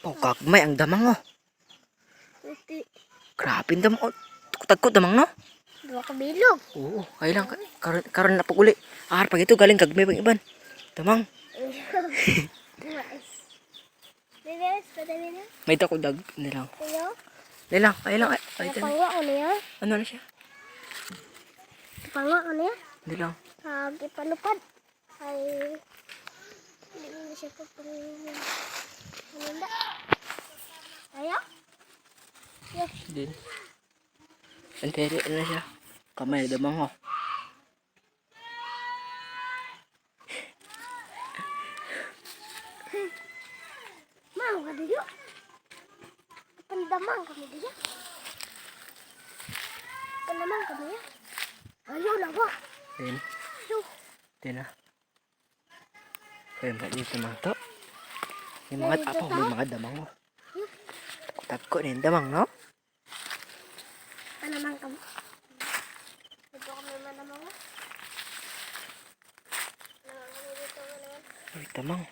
Oh, kagmay ang damang oh. Iti. Grabe ang damang oh. Tagko damang no? Dua ka bilog. Oo, kailang karon na pag uli. Pag ito galing kagmay pang iban. Damang. Bilis, padali na. May tako dag nilang. Kuya. Nilang, kailang ay ito. Pangwa ko niya. Ano na siya? Pangwa ko niya. Nilang. Ipalupad. Ay, hindi na siya po pang... Ano na? Ayaw? Yes. Din. Anteri ano siya? Kamay damang oh. Mau ka dito? Pandamang kami dito. Pandamang kami ya. Ayaw lang ba? Din. Ayaw. Din na. Kaya ba dito man to? Yung mga apo, may mga damang oh. Tagko na yung damang no? Pandamang kami. Ito kami mandamang mo. Pandamang kami dito. Uy, damang.